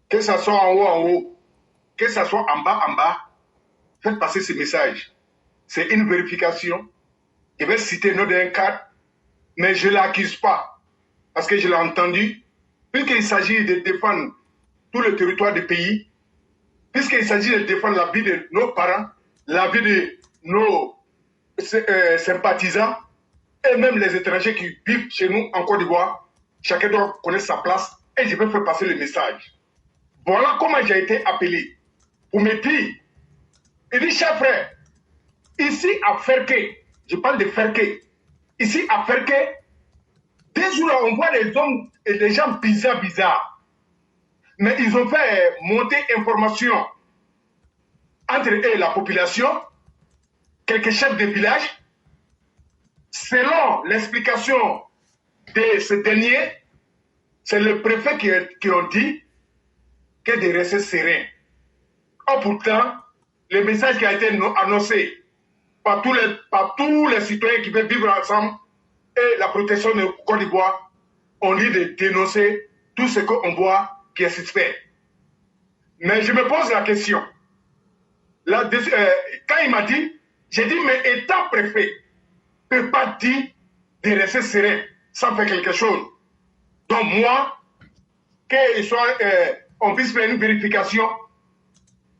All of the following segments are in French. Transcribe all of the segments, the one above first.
que ça soit en haut, que ça soit en bas, faites passer ce message. C'est une vérification. Je vais citer nom d'un cadre, mais je ne l'accuse pas, parce que je l'ai entendu, puisqu'il s'agit de défendre tout le territoire du pays, puisqu'il s'agit de défendre la vie de nos parents, la vie de nos sympathisants, et même les étrangers qui vivent chez nous en Côte d'Ivoire, chacun doit connaître sa place, et je vais faire passer le message. Voilà comment j'ai été appelé. Pour me dire, il dit, cher frère, ici à Ferké, je parle de Ferké, ici à Ferké, des jours là, on voit des hommes et des gens bizarres. Mais ils ont fait monter information entre eux et la population, quelques chefs de village. Selon l'explication de ce dernier, c'est le préfet qui ont dit que de rester serein. Or pourtant, le message qui a été annoncé par tous les citoyens qui veulent vivre ensemble et la protection de Côte d'Ivoire, on dit de dénoncer tout ce qu'on voit qui est suspect. Mais je me pose la question. Là, quand il m'a dit, j'ai dit, mais étant préfet, ne peut pas dire de rester serein sans faire quelque chose. Donc moi, qu'on puisse faire une vérification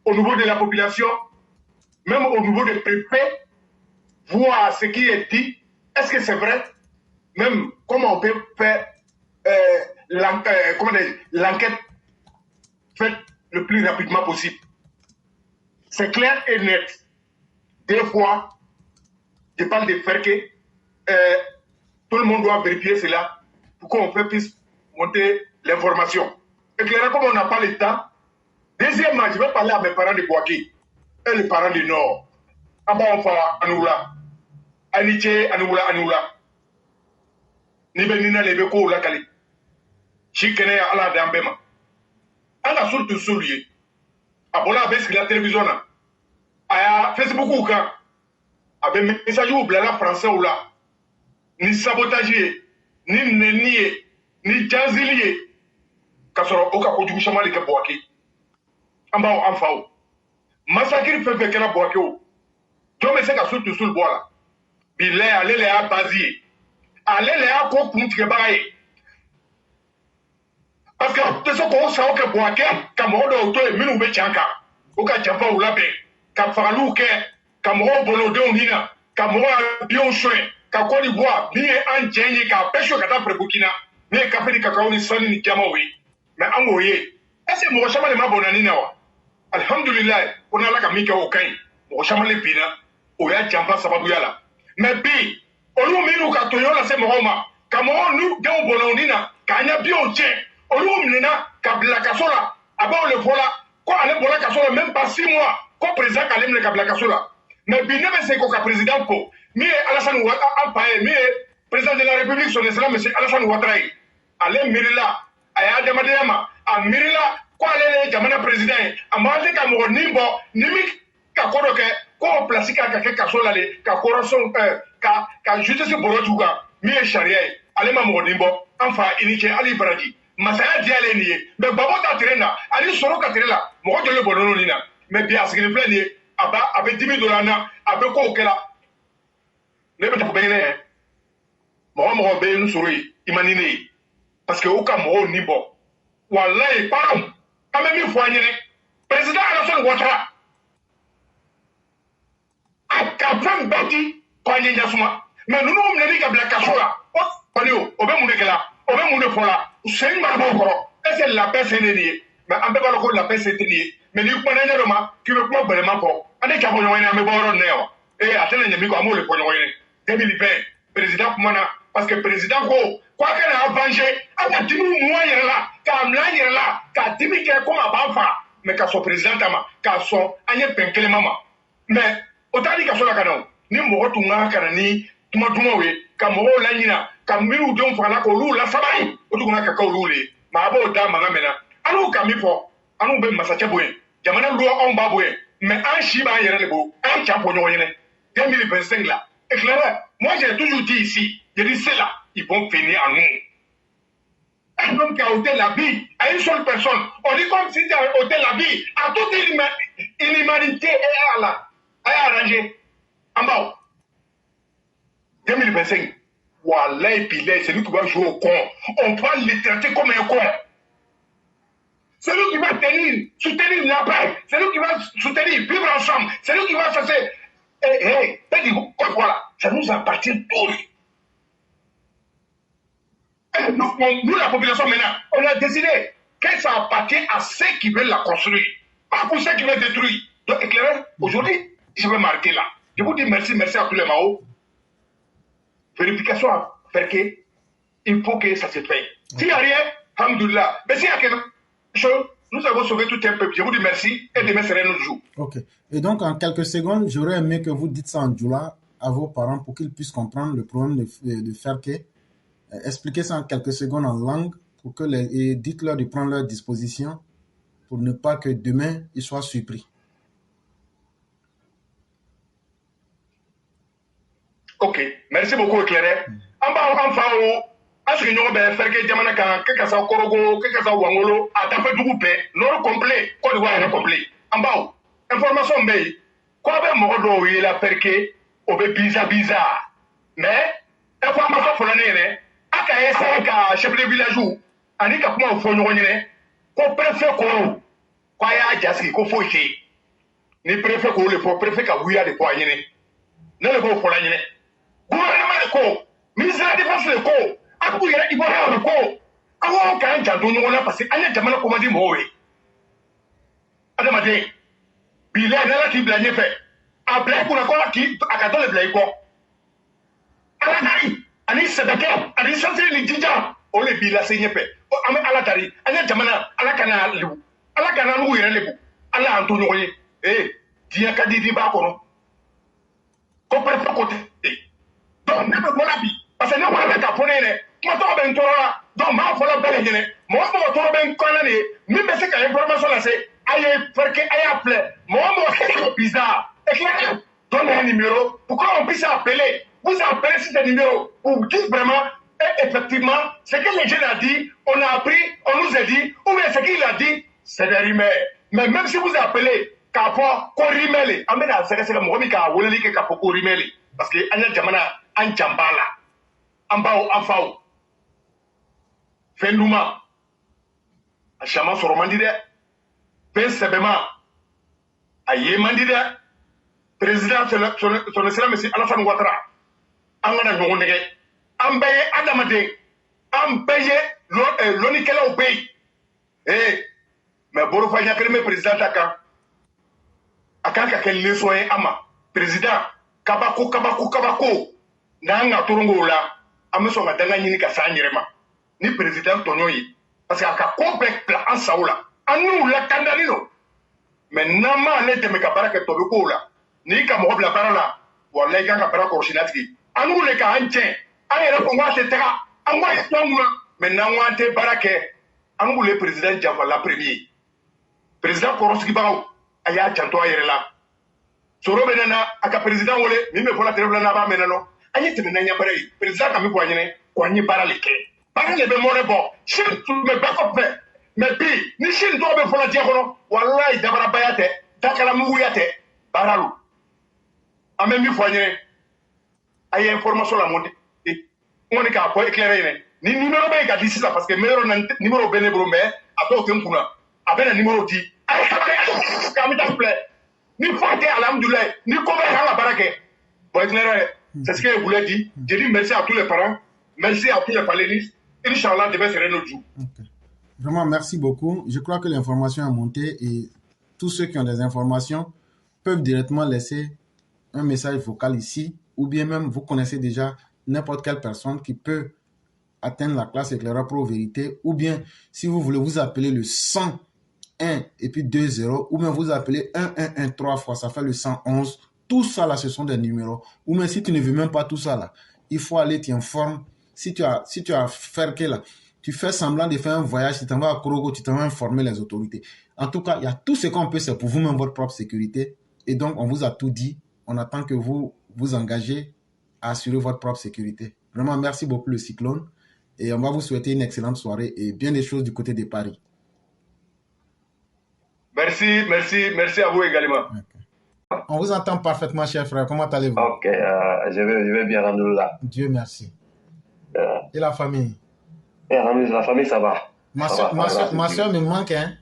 au niveau de la population, même au niveau des préfets, voir ce qui est dit, est-ce que c'est vrai, même comment on peut faire l'enquête faite le plus rapidement possible. C'est clair et net. Des fois, je parle de faire que tout le monde doit vérifier cela pour qu'on puisse monter l'information. Éclairant comme on n'a pas le temps. Deuxièmement, je vais parler à mes parents de Boaké et les parents du Nord. Aba Anoula. Aniche Anoula. Nibenina Lebeko Lakali. Chikene ala Dambema. Ala surtout soulier. Abola avec la télévision. Aya Facebook ou quand. Avec message ou blala français ou là. Ni sabotagier, ni nenier, ni jazilier. Kasoro oka kojugu shamali ke Boaké. Amba o amfao. Massacre fait que la Boaké o. Jo me se ka surtout sur le bois là. Bile ale le a bazier. Ale le a ko punti ke baye. Parce que de ce qu'on sait que Boaké Cameroun auto et minu be chanka. Oka champa ou labe. Ka faralou ke Cameroun bolode onina. Cameroun bion chouin. Ka Côte d'Ivoire, ni en Djenye, ka pêche au Kata Burkina, ni café de cacao ni sani ni Jamaoui. Mais en voyez, est-ce que mon chamal est ma bonne nawa? Alhamdulillah, on a la kamika au Kain, mon chamal est pina, ou ya Jampa Sababuyala. Mais bi, on nous met nous katoyo la semoroma, Cameroun nous, dans Bolonina, Kanya bio tien, on nous mena, Kabla Kasola, avant le vola, quoi allait Bola Kasola, même pas 6 mois, quoi président Kalem le Kabla Kasola. Mais bi ne me c'est quoi président pour. Mi Alassane Ouattara, mi président de la République, son excellence, M. Alassane Ouattara. Allez, Mirila, Aya Damadema, à Mirila, quoi allez, Jamana président, à Mali Cameroun, Nimbo, Nimik, Kakoroke, quoi place Kaka Kasola, Kakoroson, Ka justice Borotuga, mi Charia, allez, Mamou Nimbo, enfin, Inike, Ali Baradi, Masaya Dialeni, mais Babota Trena, Ali Soroka Trela, Moko de le Bolonina, mais bien, ce qu'il plaît, avec 10 000 $, avec quoi au là. Ne peut pas bien moi ben nous souris imaginez parce que au cas moi ni bon wallahi pardon quand même il faut aller président Alassane Ouattara a captain bati kwa nyanya suma mais nous nous n'avons pas la kasola o palio o be mun de kala o be mun de fola c'est ma bokoro est-ce la paix c'est nié mais en be ko la paix c'est nié mais ni ko nanya doma ki be ko vraiment ko ane ka bo nyanya me boro neo et atene nyami ko amole ko nyanya 2020, président Koumana, parce que président Ko, quoi qu'elle a vengé, elle a dit moi là, qu'elle m'a là, qu'elle dit qu'elle comme un bafa, mais qu'elle soit président Tama, qu'elle soit un penkele maman. Mais, autant dit qu'elle soit la canon, ni moi tout n'a canani, tout m'a doué, qu'elle m'a la nina, qu'elle m'a eu d'un fois la colou, la sabaye, ou tout n'a qu'à roulé, ma beau dame, ma mena, alors qu'à mi fort, alors ben massachaboué, Jamana loi en baboué, mais un chiba yere le beau, un champignon yene, 2025 là. Éclairé, moi j'ai toujours dit ici, j'ai dit c'est là, ils vont finir en nous. Un homme qui a ôté la vie à une seule personne. On dit comme si tu as ôté la vie à toute l'humanité et à arranger. En bas. 2025. Voilà, et puis là, c'est lui qui va jouer au con. On va le traiter comme un con. C'est lui qui va soutenir la paix. C'est lui qui va soutenir, vivre ensemble. C'est lui qui va faire ça. Voilà, ça nous appartient tous. Nous, la population, maintenant, on a décidé que ça appartient à ceux qui veulent la construire, pas pour ceux qui veulent détruire. Donc, éclairé, aujourd'hui, je vais m'arrêter là. Je vous dis merci à tous les Mao. Vérification à faire que il faut que ça se fasse. S'il n'y a rien, alhamdoulilah. Mais s'il y a quelque chose, nous avons sauvé tout un peuple. Je vous dis merci et demain sera notre jour. Ok. Et donc, en quelques secondes, j'aurais aimé que vous dites ça en djoula à vos parents pour qu'ils puissent comprendre le problème de faire que. Expliquez ça en quelques secondes en langue pour que et dites-leur de prendre leur disposition pour ne pas que demain ils soient surpris. Ok, merci beaucoup, éclairé. En bas, enfin, est-ce que nous allons faire que Jamana Kan, que ça Korogo, que ça Wangolo, a tapé du groupe, l'or complet, Côte d'Ivoire est complet. En bas, information, mais, quoi, ben, Morodo, il a fait que, on veut bizarre. Mais, information pour l'année, aka essaye ka chef de village ani ka kuma fo ɲɔgɔn ɲinɛ ko préfet ko a y'a jasigi ko foyi tɛ ni préfet ko le fɔ préfet ka wuya de fɔ a ɲinɛ ne le b'o fɔ la ɲinɛ gouvernement de ko ministère de la défense de ko a k'u yɛrɛ ivoirien de ko aw k'an janto ɲɔgɔn na parce que an ye jamana ko man di mɔgɔw ye adamaden bilayi n'ala k'i bila ɲɛfɛ a bila i kunna ko a ka dɔ le bila i kɔ ala dari ani sadaka ani sanse ni jija o le b'i lase ɲɛfɛ an bɛ ala dari an ye jamana ala kana lebu ala kana n'u yɛrɛ lebu ala y'an to ɲɔgɔn ye diɲɛ ka di b'a kɔnɔ ko préfet ko tɛ donc ne bɛ bɔra bi parce que ne kɔni bɛ ka fɔ ne ye dɛ kuma tɔgɔ bɛ n tɔɔrɔ la donc maa fɔlɔ bɛɛ lajɛlen mɔgɔ mɔgɔ tɔɔrɔ bɛ n kɔnɔ de ye min bɛ se ka information lase a ye fɛrɛ kɛ a y'a filɛ mɔgɔ mɔgɔ kɛ bizarre éclairé donne un numéro pour qu'on puisse appeler. Vous appelez sur ce numéro pour dire vraiment, et effectivement, ce que les jeunes ont dit, on a appris, on nous a dit, ou bien ce qu'il a dit, c'est des rumeurs. Mais même si vous appelez, qu'à quoi, qu'on rimele, on met dans ce que moi, mais qu'à Woleli, qu'à quoi, qu'on rimele. Parce que, on a jamana, en jambala, en bao, en fao. Fendouma, a chama sur Romandide, Pen Sebema, a Yemandide, président, son excellence, M. Alassane Ouattara. An kana ɲɔgɔn nɛgɛ an bɛɛ ye adamaden an bɛɛ ye lɔnnikɛlaw bɛ yen mɛ borofa ɲakelen bɛ président ta kan a kan ka kɛ leçon ye an ma président kabako n'an ka torongo la an bɛ sɔn ka danga ɲini ka s'an yɛrɛ ma ni président tɔɲɔ ye parce que a ka ko bɛɛ bila an sago la an n'u lakandali don mɛ n'an m'ale dɛmɛ ka baara kɛ tɔ bɛ k'o la n'i ka mɔgɔ bila baara la walayi i kan ka baara kɔlɔsi n'a tigi an n'u le k'an tiɲɛ an yɛrɛ ko k'a tɛ taga an k'a ye fɛn kunna mɛ n'an ko an tɛ baara kɛ an k'u le président janfa la premier président kɔrɔsigibagaw a y'a janto a yɛrɛ la soro bɛ nana a ka président wele min bɛ fɔla tɛrɛ n'a b'a mɛn nɔ an ye tɛmɛ n'an ɲɛ baara ye président ka min fɔ an ɲɛnɛ k'an ye baara le kɛ baara le bɛ mɔnɛ bɔ sini tun bɛ bɛɛ kɔfɛ mɛ bi ni sini tɔgɔ bɛ fɔla diɲɛ kɔnɔ walayi dabarabaya tɛ dakalamuguya tɛ baara lo an bɛ min fɔ an ɲɛnɛ a ye information la monter on est k'a fɔ éclairé ɲɛnɛ ni numéro bɛ yen ka di sisan parce que numéro bɛ ne bolo mais a dɔw tɛ n kunna a bɛ na numéro di a ye sabali k'an bɛ taa filɛ ni fa tɛ alhamdulilayi ni ko bɛ k'an ka baara kɛ bon éclairé c'est ce que je voulais dire je dis merci à tous les parents merci à tous les panélistes Inch'Allah demain serait notre jour. Vraiment merci beaucoup, je crois que l'information a monté et tous ceux qui ont des informations peuvent directement laisser un message vocal ici ou bien même vous connaissez déjà n'importe quelle personne qui peut atteindre la classe éclaireur pro vérité, ou bien si vous voulez vous appeler le 101 et puis 20, ou bien vous appelez 111 3 fois, ça fait le 111. Tout ça là, ce sont des numéros. Ou même si tu ne veux même pas tout ça là, il faut aller t'informer. Si tu as fait que là, tu fais semblant de faire un voyage, tu t'en vas à Korogo, tu t'en vas informer les autorités. En tout cas, il y a tout ce qu'on peut, c'est pour vous-même votre propre sécurité. Et donc, on vous a tout dit. On attend que vous vous engagez à assurer votre propre sécurité. Vraiment, merci beaucoup le Cyclone. Et on va vous souhaiter une excellente soirée et bien des choses du côté de Paris. Merci, merci, merci à vous également. Okay. On vous entend parfaitement, cher frère. Comment allez-vous? Ok, je vais bien, alhamdoulilah. Dieu merci. Et la famille? La famille, ça va. Ma soeur me manque, hein?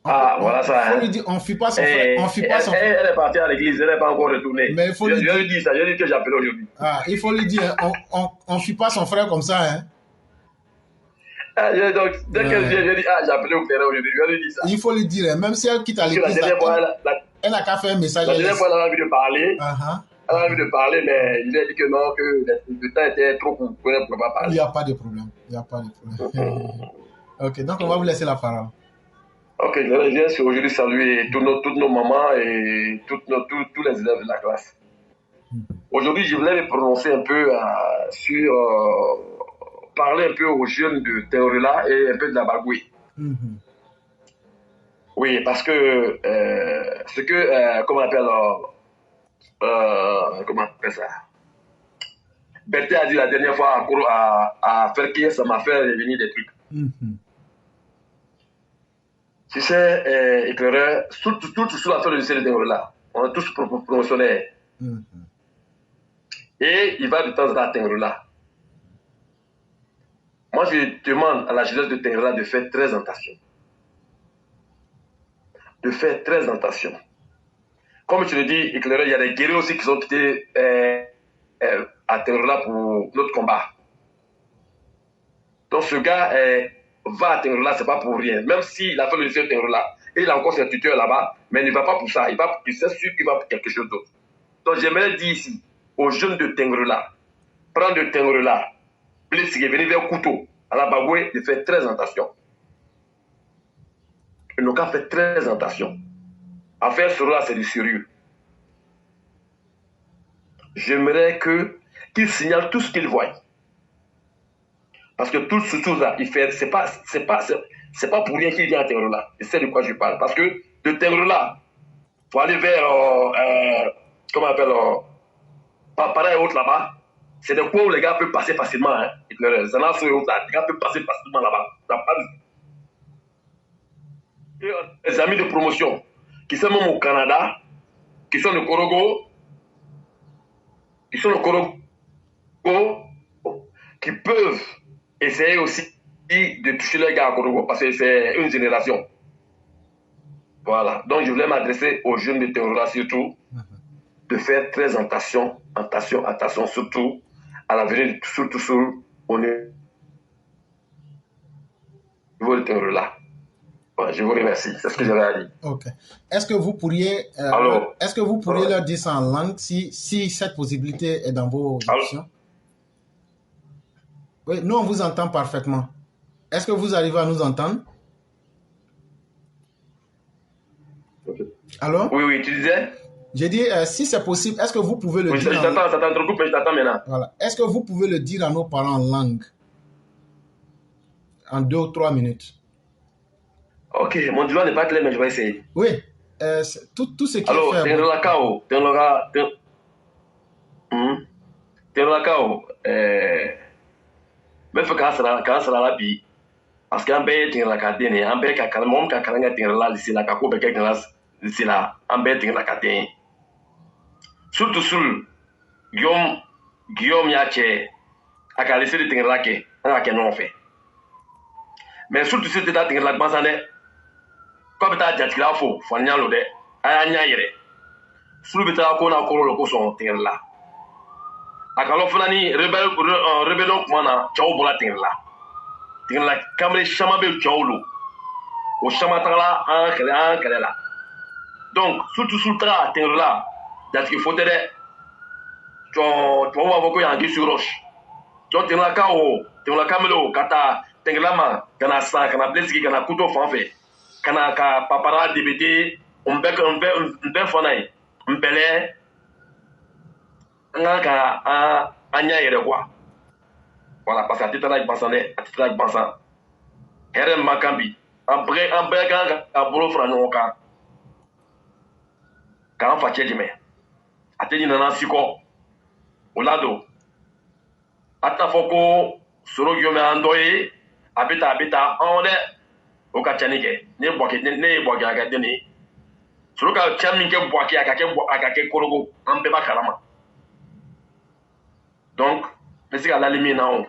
Voilà ça. Faut lui dire, on ne fuit pas son frère. Elle est partie à l'église, elle n'est pas encore retournée. Mais il faut lui dire. Je lui dis ça, je lui dis que j'appelle aujourd'hui. Il faut lui dire, on ne fuit pas son frère comme ça, hein? Donc, dès que je dis, j'ai appelé au frère aujourd'hui, je lui dis ça. Il faut lui dire, même si elle quitte à l'église, elle n'a qu'à faire un message. La dernière fois, elle a envie de parler. Elle a envie de parler, mais il a dit que non, que le temps était trop court pour elle ne pouvait pas parler. Il n'y a pas de problème. Ok, donc on va vous laisser la parole. Ok, je viens aujourd'hui saluer toutes nos mamans et tous les élèves de la classe. Aujourd'hui, je voulais me prononcer un peu sur parler un peu aux jeunes de Théorela et un peu de la Bagoué. Oui, parce que ce que, comment on appelle ça? Berthe a dit la dernière fois à faire qui ça m'a fait revenir des trucs. Tu sais, éclaireur, surtout sur la fin de lycée de Théorela, on est tous promotionnaires. Et il va de temps en temps à Théorela. Moi, je demande à la jeunesse de Théorela de faire très attention. De faire très attention. Comme tu le dis, éclaireur, il y a des guerriers aussi qui sont quittés à Théorela pour notre combat. Donc ce gars va à Théorela, c'est pas pour rien. Même s'il a fait le lycée de Théorela, et il a encore ses tuteurs là-bas, mais il ne va pas pour ça. Il sait sûr qu'il va pour quelque chose d'autre. Donc j'aimerais dire ici, aux jeunes de Théorela, prendre de Théorela, blessé, venir vers couteau, à la Bagoué, de faire très attention. Ils n'ont qu'à faire très attention. À faire cela, c'est du sérieux. J'aimerais qu'ils signalent tout ce qu'ils voient. Parce que tout ce chose-là, c'est pas pour rien qu'il vient à Théorela. Je sais de quoi je parle. Parce que de Théorela, pour aller vers, comment on appelle, Papara et autres là-bas, c'est des coins où les gars peuvent passer facilement. Hein. Les Zanas et autres là, les gars peuvent passer facilement là-bas. Les amis de promotion qui sont même au Canada, qui sont le Korogo, qui peuvent essayer aussi de toucher les gars à Korogo, parce que c'est une génération. Voilà. Donc, je voulais m'adresser aux jeunes de Théorela surtout, de faire très attention, surtout à l'avenir, surtout au niveau de Théorela. Ouais, je vous remercie. C'est ce que j'avais à dire. Ok. Est-ce que vous pourriez, leur dire ça en langue si cette possibilité est dans vos options? Oui, nous on vous entend parfaitement. Est-ce que vous arrivez à nous entendre? Allô? Oui, tu disais? J'ai dit, si c'est possible, est-ce que vous pouvez le dire ça t'entrecoupe, mais je t'attends maintenant. Voilà. Est-ce que vous pouvez le dire à nos parents en langue? En 2 ou 3 minutes. Ok, mon doigt n'est pas clair, mais je vais essayer. Oui, tout ce qui alors, est fait... Théorela, mais faut quand sera la bi parce qu'en bɛ Théorela ka den an bɛɛ ka kalan mɔgɔ min ka kalan kɛ Théorela lycée la ka ko bɛɛ kɛ lycée la an bɛɛ Théorela ka den surtout sur Guillaume y'a cɛ a ka lycée de Théorela kɛ an ka kɛ ɲɔgɔn fɛ mais surtout si tɛ taa Théorela gansan dɛ k'a bɛ taa jatigila fo faniya lo dɛ a y'a ɲɛ yɛrɛ sulu bɛ taa ko n'a kɔrɔ lo ko sɔn Théorela a ka lɔ fana ni rébellion kuma na cɛw bɔra Théorela kamalen caman bɛ cɛw lo o caman tagala an kɛlɛ la donc surtout taga Théorela jatigi fo tɛ dɛ tubabu b'a fɔ ko y'an kisi roche donc Théorela kamalen o ka taa Théorela ma ka na san ka na bilen sigi ka na kuto fan fɛ ka na ka papara debete n bɛɛ fana ye n bɛlɛ an ka an ɲɛ yɛrɛ quoi voilà parce que a tɛ taa gansan dɛ a tɛ taa gansan hɛrɛ min b'an kan bi an bɛɛ kan ka bolo fara ɲɔgɔn kan k'an facɛ dɛmɛ a tɛ ɲinɛ an si kɔ o la don Atafoko, Soro Guillaume Andoye, Abeta, on est au Kachanike, ne boke, ne boke à Gadeni. Soro Kachanike boke à Kake Korogo, en Peba Karama. Donc, c'est à la limite, non.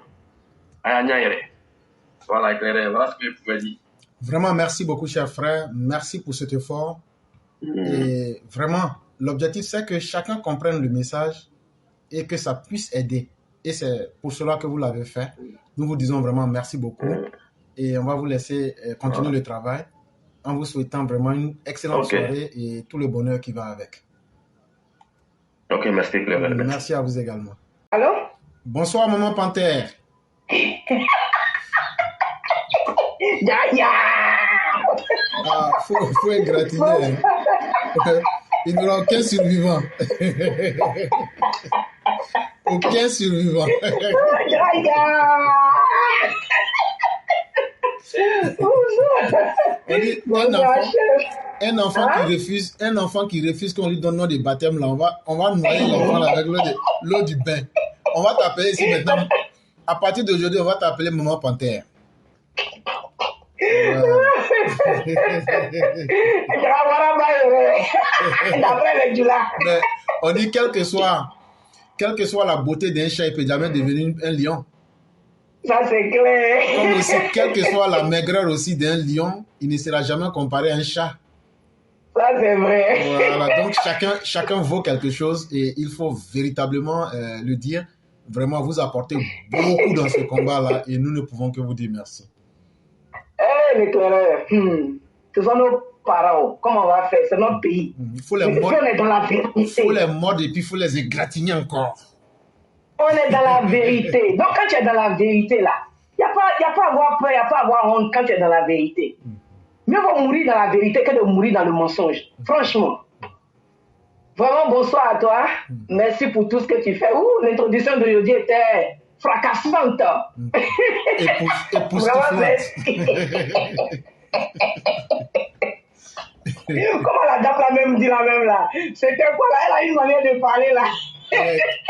Voilà, éclairé, voilà ce que je pouvais dire. Vraiment, merci beaucoup, cher frère. Merci pour cet effort. Et vraiment, l'objectif, c'est que chacun comprenne le message et que ça puisse aider. Et c'est pour cela que vous l'avez fait. Nous vous disons vraiment merci beaucoup. Et on va vous laisser continuer le travail en vous souhaitant vraiment une excellente soirée et tout le bonheur qui va avec. Ok, merci, Claire. Merci à vous également. Allô? Bonsoir, Maman Panthère. Ah, faut égratigner. Il n'y aura aucun survivant. Aucun survivant. On dit, un enfant qui refuse qu'on lui donne nom de baptême, là, on va noyer l'enfant avec l'eau du bain. On va t'appeler ici maintenant. À partir d'aujourd'hui, on va t'appeler Maman Panthère. Mais on dit quelle que soit la beauté d'un chat, il peut jamais devenir un lion. Ça c'est clair. Comme aussi, quelle que soit la maigreur aussi d'un lion, il ne sera jamais comparé à un chat. Ça c'est vrai. Voilà, donc chacun vaut quelque chose et il faut véritablement le dire. Vraiment, vous apportez beaucoup dans ce combat-là et nous ne pouvons que vous dire merci. L'éclaireur, ce sont nos parents. Comment on va faire? C'est notre pays. Il faut les mordre. On est dans la vérité. Il faut les mordre et puis il faut les égratigner encore. On est dans la vérité. Donc quand tu es dans la vérité là, il n'y a pas à avoir peur, il n'y a pas à avoir honte quand tu es dans la vérité. Mieux vaut mourir dans la vérité que de mourir dans le mensonge. Franchement. Vraiment, bonsoir à toi. Merci pour tout ce que tu fais. L'introduction d'aujourd'hui était fracassante. Vraiment, merci. Comment la dame l'a même dit la même là? C'était quoi là? Elle a une manière de parler là.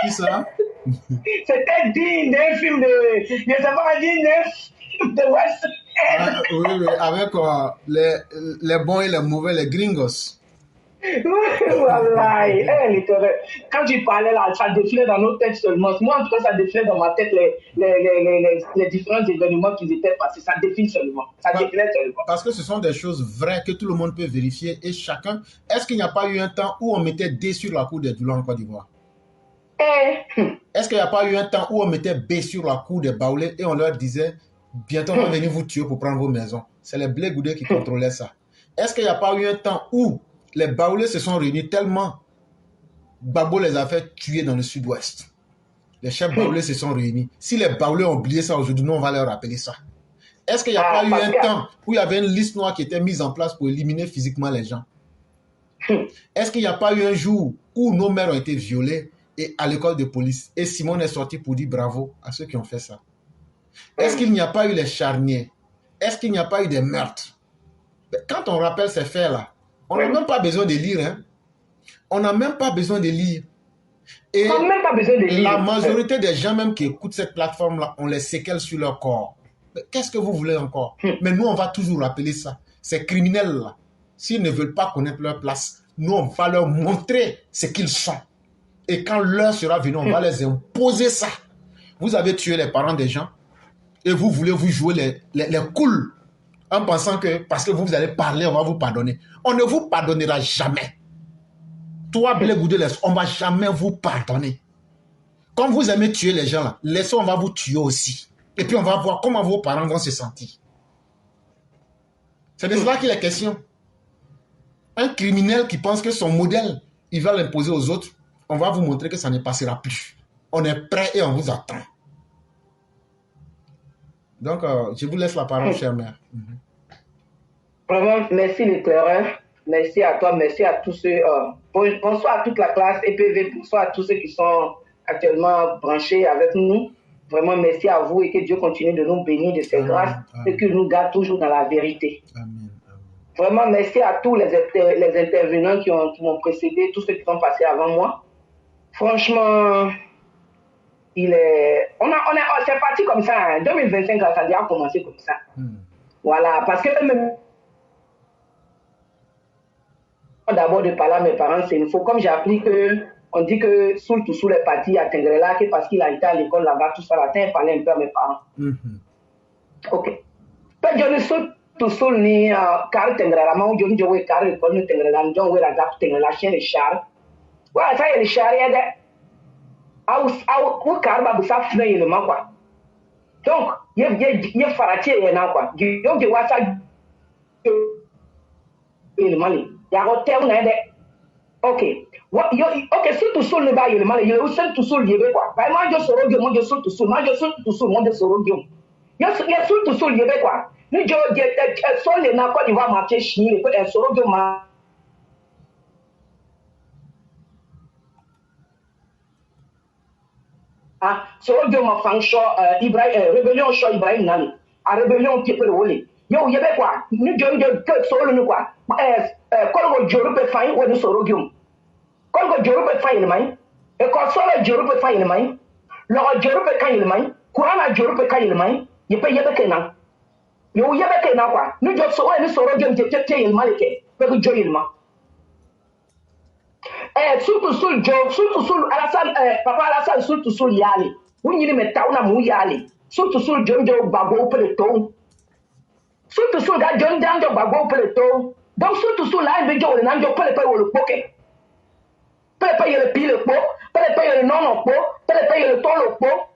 Qui ça? C'était digne d'un film de... Je ne sais pas, digne d'un film de West. Oui, avec les bons et les mauvais, les gringos. Voilà. Quand tu parlais là, ça défilait dans nos têtes seulement. Moi, en tout cas, ça défilait dans ma tête les différents événements qui étaient passés. Ça défile seulement. Ça défilait seulement. Parce que ce sont des choses vraies que tout le monde peut vérifier et chacun. Est-ce qu'il n'y a pas eu un temps où on mettait D sur la cour des Doulans en Côte d'Ivoire? Est-ce qu'il n'y a pas eu un temps où on mettait B sur la cour des Baoulés et on leur disait bientôt on va venir vous tuer pour prendre vos maisons? C'est les Blé Goudé qui contrôlaient ça. Est-ce qu'il n'y a pas eu un temps où les Baoulés se sont réunis tellement Gbagbo les a fait tuer dans le sud-ouest? Les chefs Baoulés se sont réunis. Si les Baoulés ont oublié ça aujourd'hui, nous on va leur rappeler ça. Est-ce qu'il n'y a pas eu un temps où il y avait une liste noire qui était mise en place pour éliminer physiquement les gens? Est-ce qu'il n'y a pas eu un jour où nos mères ont été violées et à l'école de police et Simone est sorti pour dire bravo à ceux qui ont fait ça? Est-ce qu'il n'y a pas eu les charniers? Est-ce qu'il n'y a pas eu des meurtres? Quand on rappelle ces faits-là, on n'a même pas besoin de lire. Hein? On n'a même pas besoin de lire. Et on n'a même pas besoin de lire. La majorité des gens même qui écoutent cette plateforme-là, on les séquelles sur leur corps. Qu'est-ce que vous voulez encore? Mais nous, on va toujours rappeler ça. Ces criminels-là, s'ils ne veulent pas connaître leur place, nous, on va leur montrer ce qu'ils sont. Et quand l'heure sera venue, on va les imposer ça. Vous avez tué les parents des gens et vous voulez vous jouer les cools en pensant que parce que vous allez parler, on va vous pardonner. On ne vous pardonnera jamais. Toi, Blé Goudé, on ne va jamais vous pardonner. Quand vous aimez tuer les gens, là, laissez, on va vous tuer aussi. Et puis on va voir comment vos parents vont se sentir. C'est de cela qu'il est question. Un criminel qui pense que son modèle, il va l'imposer aux autres, on va vous montrer que ça ne passera plus. On est prêt et on vous attend. Donc, je vous laisse la parole, chère mère. Vraiment, merci l'éclaireur. Merci à toi, merci à tous ceux. Bonsoir à toute la classe EPV, bonsoir à tous ceux qui sont actuellement branchés avec nous. Vraiment, merci à vous et que Dieu continue de nous bénir de ses grâces et qu'il nous garde toujours dans la vérité. Amen. Vraiment, merci à tous les intervenants qui m'ont précédé, tous ceux qui sont passés avant moi. Franchement, c'est parti comme ça. 2025, ça a déjà commencé comme ça. Voilà, parce que même d'abord de parler à mes parents, c'est une fois. Comme j'ai appris on dit que Soul to Soul est parti à Tengrela, que parce qu'il a été à l'école là-bas, tout ça, là, il parlait un peu à mes parents. Ok. Peut-être que Soul to Soul ni car Tengrela, mais on dit que car l'école ni Tengrela, on dit que la gap Tengrela, chien les chars. Voilà, ça y est, les chars, il y a des. Ou car ba ça fait le man quoi. Donc, il y a farati et na quoi. Il y a des wasa le mali. Il y a hotel na de. Ok. Ok, si tout seul ne va y le mal, il y a aussi tout seul y quoi. Bah moi je sors de moi je sors tout seul, moi je sors tout seul, moi je sors de. Il y a sous tout seul y quoi. Ni je sol les na quoi il va marcher chini le sort de ma. Soro de ma fonction Ibrahim rébellion show Ibrahim nani. A rébellion qui peut le voler. Yo y quoi. Ni je que solo ni quoi. Kolgo joro pe fain ou ni soro gium. Kolgo joro pe fain le mai. E ko solo joro pe fain le mai. Lo joro pe kan le mai. Kurana joro pe kan le mai. Y pe yebe kenan. Yo yebe kenan quoi. Ni je soro ni soro gium te le malike. Pe ko joyil ma. Surtout Alassane, papa Alassane, surtout yali. Vous n'y mettez pas un yali. Surtout John Bago Peloton. Surtout gars John Danjo Bago Peloton. Donc surtout là, il veut dire on a pas le poké. Pas payer le pile pot, pas payer le non pot, pas payer le ton le pot.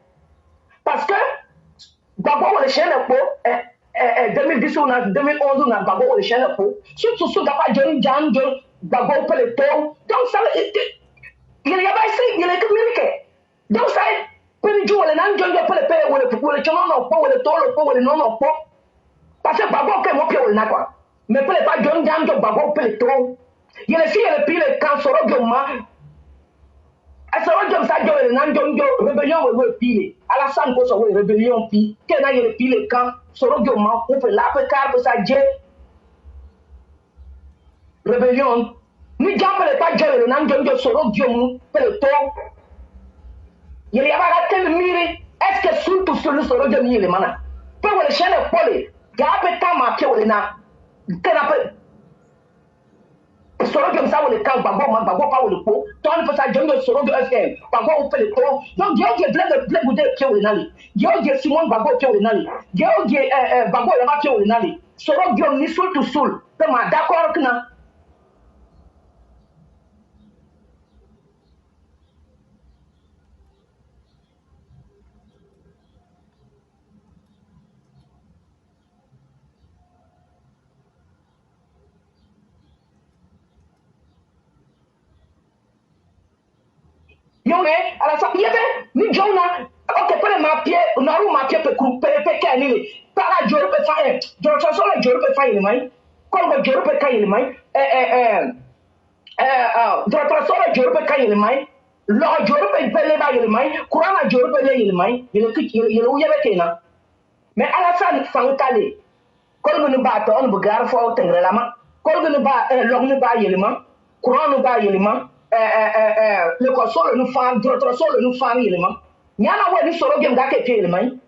Parce que Bago le chien le pot. 2010 ou 2011 on a Bago le chien le pot. Surtout gars John Danjo Bago Peloton. Donc ça il y a pas ici, il y a que Américain. Donc ça peut nous jouer les gens qui peuvent payer ou le channel non pas ou le ton le pot ou le non pot. Parce que Bago que moi pied ou quoi. Mais peut pas John Danjo Bago Peloton. Il y a le pile quand soro goma. Soro goma ça jo le nan jonjo rébellion we pile. Alassane ko so we rébellion pi. Que na le pile quand soro goma on peut la pe car ça je. Rébellion ni jambe pas jo le nan jonjo soro goma Peloton. Il y a pas tel mire. Est-ce que surtout sur le soro goma le mana. Pe le chaîne pole. Gabe ta ma ke le na. Tenape soro comme ça ou le camp bago pas ou le pot toi ne peux ça jonjo soro de FM bago ou le pot donc je blé goudé pied ou nali je Simon bago pied ou nali je bago la pied ou nali soro gom ni sul to sul pe ma d'accord que na à la sapiete ni jona ok pele ma pied na ru ma pied pe kenili para joro pe fa joro so la joro pe fa ile mai ko go joro pe kai ile mai joro so la joro pe kai ile mai lo joro pe le ba ile mai kurana joro pe le ile mai ile u yebe kenan mais ala san fankale ko go ni ba to on bu gar fo tengrela ma ko go ni ba lo ni ba ile ma kurana ba ile ma le console nous fan d'autres solo nous fan élément nyana we ni soro game ga ke élément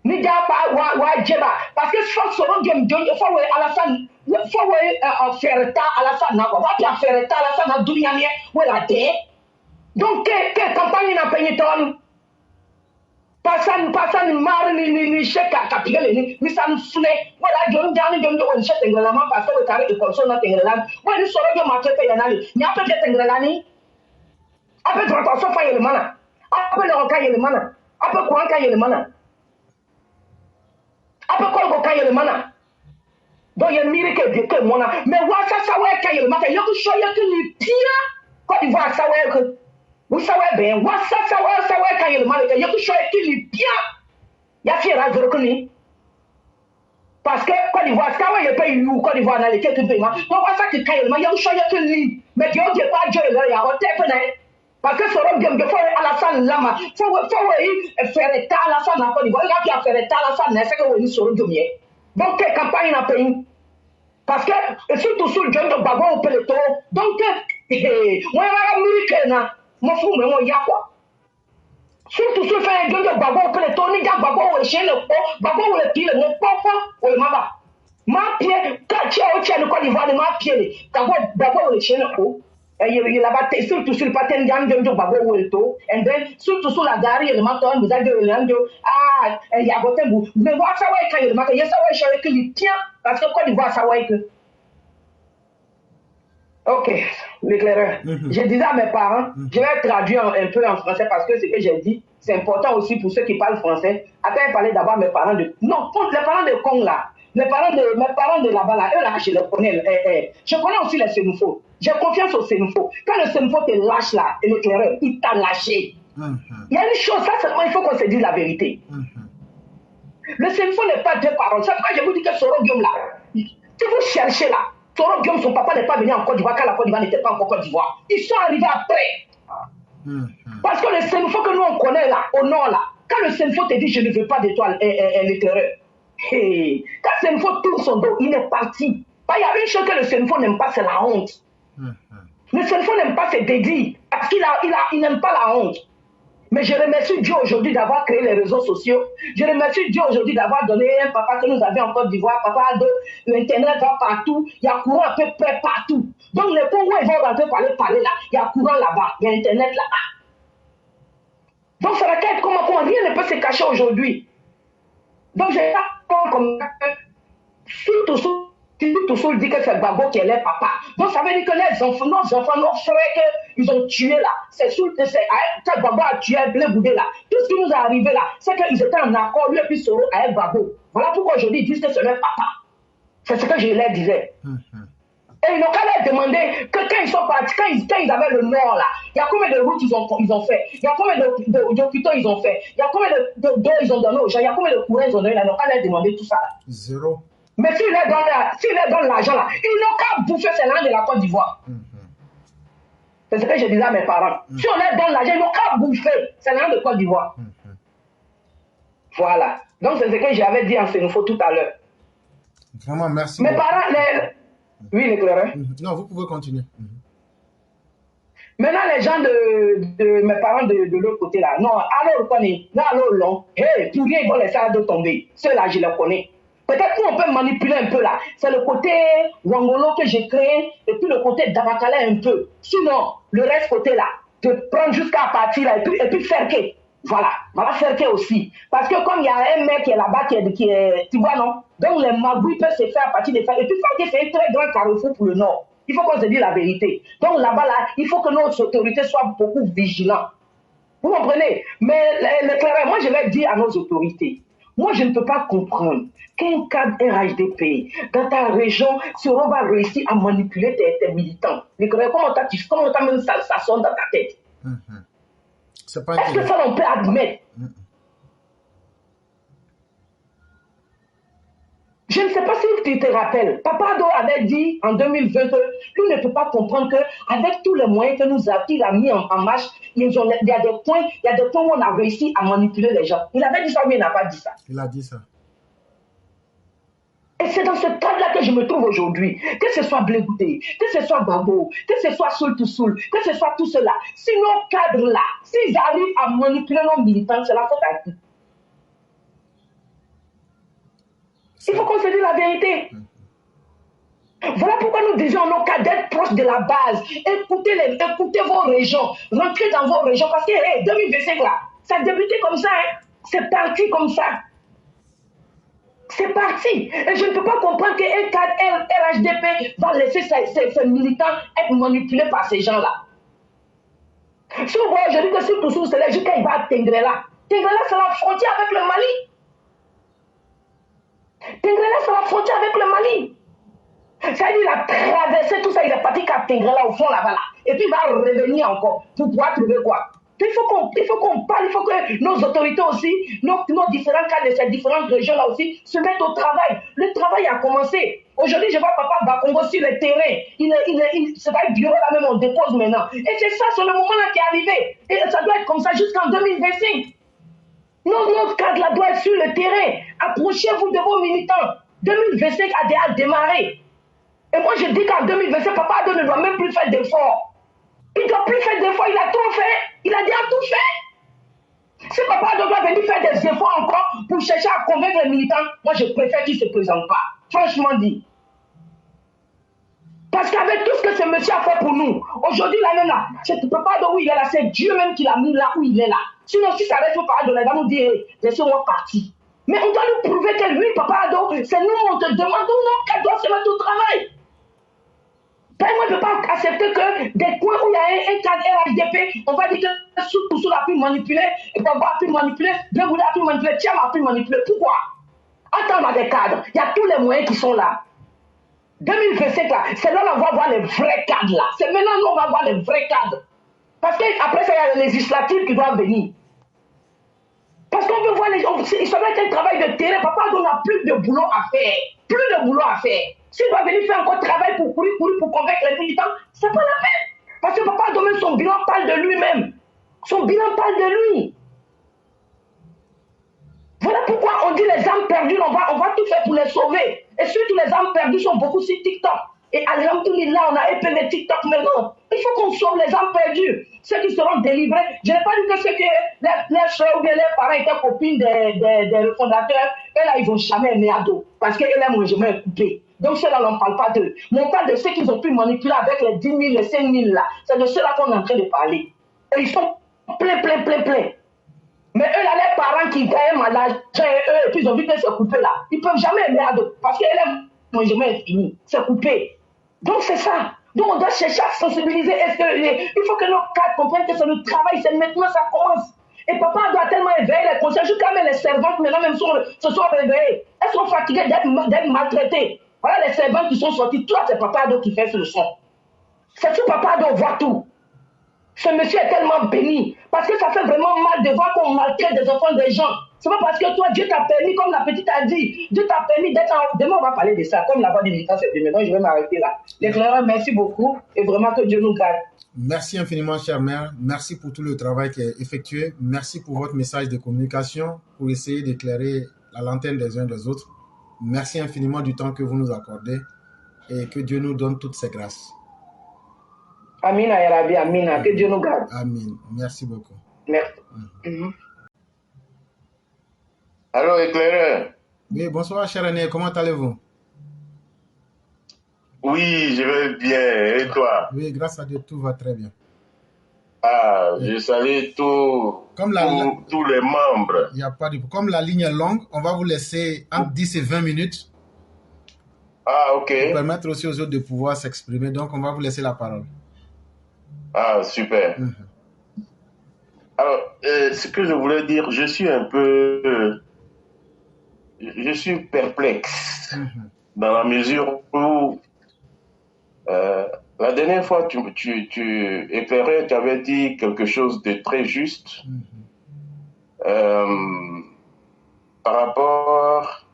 ni ja pa wa jeba parce que soro game jonjo fo we Alassane fo we faire ta Alassane na ko va faire ta Alassane na dunia ni we la de donc que campagne na peine ton pasan mar ni cheka kapigale ni san fune wala jonjo won cheka ngala ma parce que tare ko so na tengala wani soro game ma ke yanali nya pe ke tengala ni ape droit so fa yele mana ape le ka yele mana ape ko ka yele mana ape ko ka yele mana do ye mire ke de mona mais wa sa wa ka yele mana yo ko so ye ke ni pia ko di va sa wa ko vous savez bien wa sa wa ka yele mana yo ko so ye ke ni pia ya fi ra zoro ko ni parce que Côte d'Ivoire ça wa ye pe yu Côte d'Ivoire na le ke pe ma donc wa sa ke ka yele mana yo so ye ke ni mais yo je pas jo le ya o te pe na parce que soro game faut Alassane lama faut faire état Alassane na Côte d'Ivoire il a faire état Alassane na c'est que oui soro game donc quelle campagne na pays parce que surtout sur le John Bago au Peloton donc moi va américain na mo fu me mo ya quoi Surtout si fait un gars de bago, que le toni gars bago ou le chien le pot, bago ou le pied, le papa ou le mama. Ma pied, quand tu as au tien de Côte d'Ivoire, ma pied, bago ou le chien le pot. Et il a battu surtout sur le patin de bago ou le to. Et then, surtout sur la gare, il m'a donné, vous avez dit, ah, il y a voté vous. Mais voir ça, ouais, quand il m'a dit, il y a ça, ouais, je sais qu'il tient, parce que Côte d'Ivoire, ça, ouais, que. Ok, l'éclaireur. Je disais à mes parents, je vais traduire un peu en français parce que ce que j'ai dit, c'est important aussi pour ceux qui parlent français. Après, il fallait d'abord mes parents de... Non, les parents de Kong là, mes parents de là-bas là, eux là, je les connais. Je connais aussi les sénoufos. J'ai confiance aux sénoufos. Quand le sénoufo te lâche là, et l'éclaireur, il t'a lâché. Il y a une chose, ça seulement, il faut qu'on se dise la vérité. Le sénoufo n'est pas deux paroles. C'est pourquoi je vous dis que Soro Guillaume là, si vous cherchez là, Soro Guillaume, son papa n'est pas venu en Côte d'Ivoire quand la Côte d'Ivoire n'était pas encore Côte d'Ivoire. Ils sont arrivés après. Parce que le sénoufo que nous on connaît là, au nord là, quand le sénoufo te dit je ne veux pas d'étoile, l'éclaireur, hey, quand le sénoufo tourne son dos, il est parti. Il y a une chose que le sénoufo n'aime pas, c'est la honte. Le sénoufo n'aime pas se dédire parce qu'il n'aime pas la honte. Mais je remercie Dieu aujourd'hui d'avoir créé les réseaux sociaux. Je remercie Dieu aujourd'hui d'avoir donné un papa que nous avions en Côte d'Ivoire. Papa l'Internet va partout. Il y a courant à peu près partout. Donc les pauvres, ils vont rentrer parler là. Il y a courant là-bas. Il y a Internet là-bas. Donc ça va être comment rien ne peut se cacher aujourd'hui. Donc j'ai pas comme surtout dit que c'est Gbagbo qui est leur papa. Donc ça veut dire que nos enfants, nos frères qu'ils ont tués là, c'est quand Gbagbo a tué les Boudé là, tout ce qui nous est arrivé là, c'est qu'ils étaient en accord, lui et puis Soro avec Gbagbo. Voilà pourquoi aujourd'hui ils disent que c'est leur papa. C'est ce que je leur disais. Et ils n'ont qu'à leur demander que quand ils sont partis, quand ils avaient le nord là, il y a combien de routes ils ont fait, il y a combien d'hôpitaux ils ont fait, il y a combien d'eau ils ont donné aux gens, il y a combien de courants ils ont donné là, ils n'ont qu'à leur demander tout ça là. Zéro. Mais s'ils leur donnent l'argent là, ils n'ont qu'à bouffer ces langues de la Côte d'Ivoire. C'est ce que je disais à mes parents. Si on leur donne l'argent, ils n'ont qu'à bouffer ces langues de Côte d'Ivoire. Voilà. Donc c'est ce que j'avais dit en Sénoufo tout à l'heure. Vraiment, merci. Mes parents, oui, l'éclaireur. Non, vous pouvez continuer. Maintenant, les gens de mes parents de l'autre côté là, non, alors on connaît, non, alors long, hey, pour rien, ils vont laisser à deux tomber. Ceux-là, je les connais. Peut-être qu'on peut manipuler un peu là. C'est le côté Wangolo que j'ai créé et puis le côté Dabakala un peu. Sinon, le reste côté là, de prendre jusqu'à partir là et puis faire que. Voilà, faire que aussi. Parce que comme il y a un mec qui est là-bas qui est, tu vois non? Donc les magouilles peuvent se faire à partir des femmes. Et puis Ferke c'est un très grand carrefour pour le Nord. Il faut qu'on se dise la vérité. Donc là-bas là, il faut que nos autorités soient beaucoup vigilants. Vous comprenez? Mais moi je vais dire à nos autorités. Moi, je ne peux pas comprendre qu'un cadre RHDP, dans ta région, Soro va réussir à manipuler tes militants. Comment t'as même ça sonne dans ta tête? Est-ce que ça, on peut admettre? Je ne sais pas si tu te rappelles, Papa Ado avait dit en 2020 que lui ne peut pas comprendre qu'avec tous les moyens qu'il a mis en marche, il y a des points où on a réussi à manipuler les gens. Il avait dit ça, mais il n'a pas dit ça. Il a dit ça. Et c'est dans ce cadre-là que je me trouve aujourd'hui. Que ce soit Blé-Goudé, que ce soit Babo, que ce soit Soul to Soul, que ce soit tout cela. Si nos cadres-là, s'ils arrivent à manipuler nos militants, c'est la faute à qui? Il faut qu'on se dise la vérité. Voilà pourquoi nous disons nos cas d'être proches de la base. Écoutez vos régions. Rentrez dans vos régions. Parce que 2025 là, ça a débuté comme ça. C'est parti comme ça. C'est parti. Et je ne peux pas comprendre qu'un cadre RHDP va laisser ses militants être manipulés par ces gens-là. Si vous voyez aujourd'hui que surtout sous c'est jusqu'à il va à Tengrela. Tengrela, c'est la frontière avec le Mali. Tengrela, c'est la frontière avec le Mali. Ça dit, il a traversé tout ça, il est parti qu'à Tengrela au fond là-bas. Là. Et puis il va revenir encore pour pouvoir trouver quoi? Il faut qu'on parle, il faut que nos autorités aussi, nos différents cas de ces différentes régions-là aussi, se mettent au travail. Le travail a commencé. Aujourd'hui, je vois Papa Bakongo sur le terrain. C'est pas le bureau là même, on dépose maintenant. Et c'est ça, c'est le moment-là qui est arrivé. Et ça doit être comme ça jusqu'en 2025. Notre cadre là doit être sur le terrain. Approchez-vous de vos militants. 2025 a déjà démarré. Et moi, je dis qu'en 2025, Papa Ado ne doit même plus faire d'efforts. Il ne doit plus faire d'efforts. Il a tout fait. Il a déjà tout fait. Si Papa Ado doit venir faire des efforts encore pour chercher à convaincre les militants, moi je préfère qu'il ne se présente pas. Franchement dit. Parce qu'avec tout ce que ce monsieur a fait pour nous, aujourd'hui là même là, c'est Papa Ado où il est là, c'est Dieu même qui l'a mis là où il est là. Sinon si ça reste Papa Ado, il va nous dire, laissez-moi partir. Mais on doit nous prouver que lui, Papa Ado, c'est nous, on te demande ou non qu'elle doit se mettre au travail. Ben, moi, je ne peux pas accepter que des coins où il y a un cadre RHDP, on va dire que sous a pu manipuler, et Baba a pu manipuler, Blegoula a pu manipuler, Thiam a pu manipuler. Pourquoi? Attends, on a des cadres, il y a tous les moyens qui sont là. 2025 là, c'est là qu'on va voir les vrais cadres là. C'est maintenant qu'on va voir les vrais cadres. Parce qu'après ça, il y a les législatives qui doivent venir. Parce qu'on veut voir les gens, il serait qu'un travail de terrain, Papa on n'a plus de boulot à faire. Plus de boulot à faire. S'il doit venir faire encore travail pour courir, pour convaincre les militants, c'est pas la peine. Parce que Papa Ado, son bilan parle de lui-même. Son bilan parle de lui. Voilà pourquoi on dit les âmes perdues, on va tout faire pour les sauver. Et surtout les âmes perdues sont beaucoup sur TikTok. Et alhamdoulilah, on a épelé TikTok maintenant. Il faut qu'on sauve les âmes perdues. Ceux qui seront délivrés. Je n'ai pas dit que ceux que les soeurs ou bien les parents étaient copines des fondateurs, eux là, ils vont jamais aimer Ado. Parce que eux là, mon chemin est coupé. Donc ceux-là, on ne parle pas d'eux. Mais on parle de ceux qui ont pu manipuler avec les 10 000, les 5 000 là. C'est de ceux-là qu'on est en train de parler. Et ils sont plein. Mais eux, là, les parents qui gagnent mal l'argent, et puis ils ont vu que c'est coupé là. Ils ne peuvent jamais aimer Ado. Parce que mon chemin est fini. C'est coupé. Donc c'est ça. Donc on doit chercher à sensibiliser. Il faut que nos cadres comprennent que c'est le travail, c'est maintenant ça commence. Et Papa doit tellement éveiller les conseils, jusqu'à même les servantes maintenant même se sont réveillées. Elles sont fatiguées d'être maltraitées. Voilà les servantes qui sont sorties. Toi, c'est Papa Ado qui fait ce son. C'est tout Papa Ado, on voit tout. Ce monsieur est tellement béni. Parce que ça fait vraiment mal de voir qu'on maltraite des enfants des gens. C'est pas parce que toi, Dieu t'a permis, comme la petite a dit, Dieu t'a permis d'être en... Demain, on va parler de ça. Comme la voix des militants, c'est demain. Donc, je vais m'arrêter là. L'éclaireur, merci beaucoup. Et vraiment que Dieu nous garde. Merci infiniment, chère mère. Merci pour tout le travail qui est effectué. Merci pour votre message de communication pour essayer d'éclairer la lanterne des uns des autres. Merci infiniment du temps que vous nous accordez et que Dieu nous donne toutes ses grâces. Amina, ya Rabbi, Amina. Que Dieu nous garde. Amen. Merci beaucoup. Merci. Allô, éclaireur. Oui, bonsoir, cher René. Comment allez-vous? Oui, je vais bien. Et toi? Oui, grâce à Dieu, tout va très bien. Ah, je salue tous les membres. Il n'y a pas de... Comme la ligne est longue, on va vous laisser entre 10 et 20 minutes. Ah, ok. Pour permettre aussi aux autres de pouvoir s'exprimer. Donc, on va vous laisser la parole. Ah, super. Alors, ce que je voulais dire, je suis un peu... je suis perplexe dans la mesure où la dernière fois, tu éclairais, tu avais dit quelque chose de très juste par rapport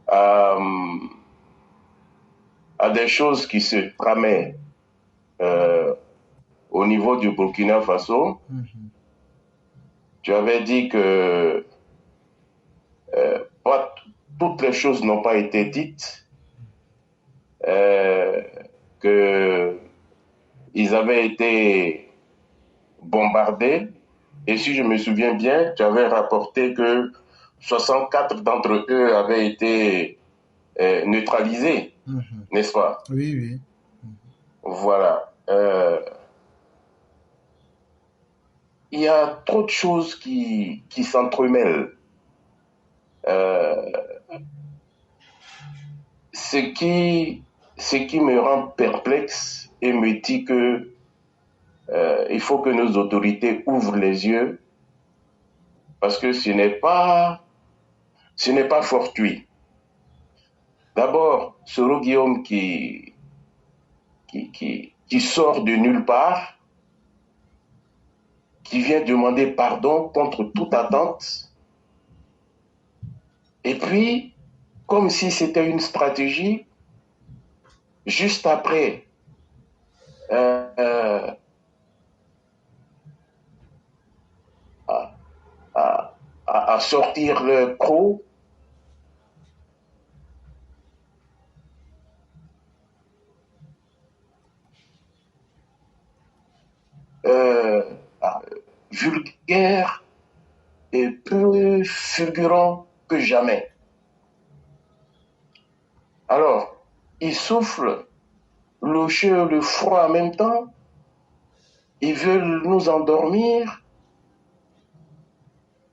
à des choses qui se tramaient au niveau du Burkina Faso. Tu avais dit que toutes les choses n'ont pas été dites, qu'ils avaient été bombardés. Et si je me souviens bien, tu avais rapporté que 64 d'entre eux avaient été neutralisés, n'est-ce pas? Oui, oui. Voilà. Il y a trop de choses qui s'entremêlent. Ce qui me rend perplexe et me dit que il faut que nos autorités ouvrent les yeux parce que ce n'est pas fortuit. D'abord, Soro Guillaume qui sort de nulle part, qui vient demander pardon contre toute attente, et puis, comme si c'était une stratégie, juste après, à sortir le croc, vulgaire et plus fulgurant que jamais. Alors, ils soufflent le chaud et le froid en même temps. Ils veulent nous endormir.